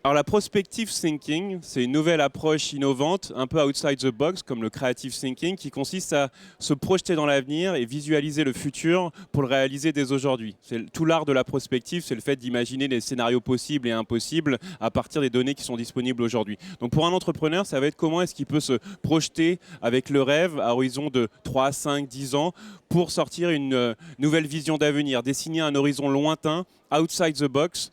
Alors la prospective thinking, c'est une nouvelle approche innovante, un peu outside the box, comme le creative thinking, qui consiste à se projeter dans l'avenir et visualiser le futur pour le réaliser dès aujourd'hui. C'est tout l'art de la prospective, c'est le fait d'imaginer les scénarios possibles et impossibles à partir des données qui sont disponibles aujourd'hui. Donc pour un entrepreneur, ça va être comment est-ce qu'il peut se projeter avec le rêve à horizon de 3, 5, 10 ans pour sortir une nouvelle vision d'avenir, dessiner un horizon lointain, outside the box,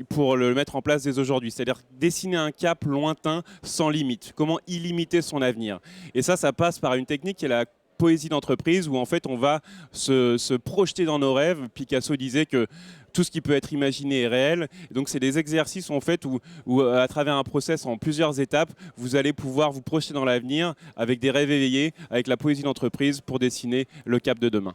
pour le mettre en place dès aujourd'hui. C'est-à-dire dessiner un cap lointain sans limite. Comment illimiter son avenir. Et ça passe par une technique qui est la poésie d'entreprise, où en fait on va se projeter dans nos rêves. Picasso disait que tout ce qui peut être imaginé est réel. Et donc c'est des exercices en fait où à travers un process en plusieurs étapes, vous allez pouvoir vous projeter dans l'avenir avec des rêves éveillés, avec la poésie d'entreprise pour dessiner le cap de demain.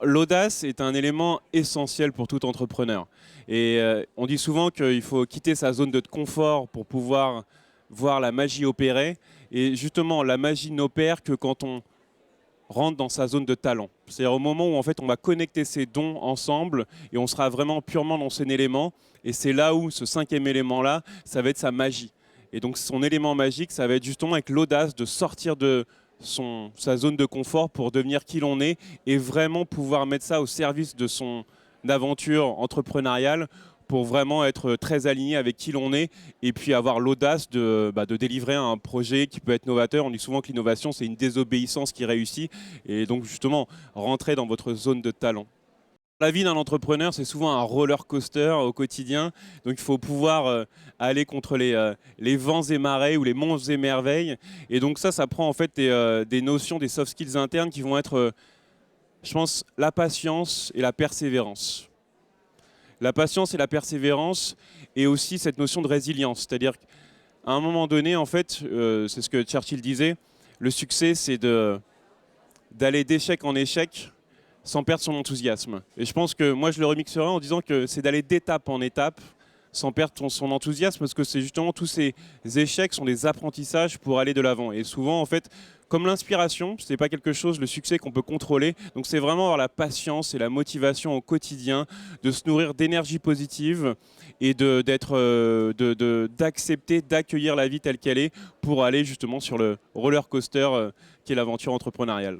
L'audace est un élément essentiel pour tout entrepreneur. Et on dit souvent qu'il faut quitter sa zone de confort pour pouvoir voir la magie opérer. Et justement, la magie n'opère que quand on rentre dans sa zone de talent. C'est-à-dire au moment où en fait, on va connecter ses dons ensemble et on sera vraiment purement dans son élément. Et c'est là où ce cinquième élément-là, ça va être sa magie. Et donc son élément magique, ça va être justement avec l'audace de sortir de sa zone de confort pour devenir qui l'on est et vraiment pouvoir mettre ça au service de son aventure entrepreneuriale pour vraiment être très aligné avec qui l'on est et puis avoir l'audace de délivrer un projet qui peut être novateur. On dit souvent que l'innovation, c'est une désobéissance qui réussit et donc justement rentrer dans votre zone de talent. La vie d'un entrepreneur, c'est souvent un roller coaster au quotidien. Donc il faut pouvoir aller contre les vents et marées ou les monts et merveilles. Et donc ça prend en fait des notions, des soft skills internes qui vont être, je pense, la patience et la persévérance. La patience et la persévérance et aussi cette notion de résilience. C'est-à-dire qu'à un moment donné, en fait, c'est ce que Churchill disait, le succès, c'est d'aller d'échec en échec sans perdre son enthousiasme. Et je pense que moi, je le remixerai en disant que c'est d'aller d'étape en étape sans perdre son enthousiasme, parce que c'est justement tous ces échecs sont des apprentissages pour aller de l'avant. Et souvent, en fait, comme l'inspiration, ce n'est pas quelque chose, le succès qu'on peut contrôler. Donc c'est vraiment avoir la patience et la motivation au quotidien, de se nourrir d'énergie positive et d'accepter, d'accueillir la vie telle qu'elle est pour aller justement sur le roller coaster qui est l'aventure entrepreneuriale.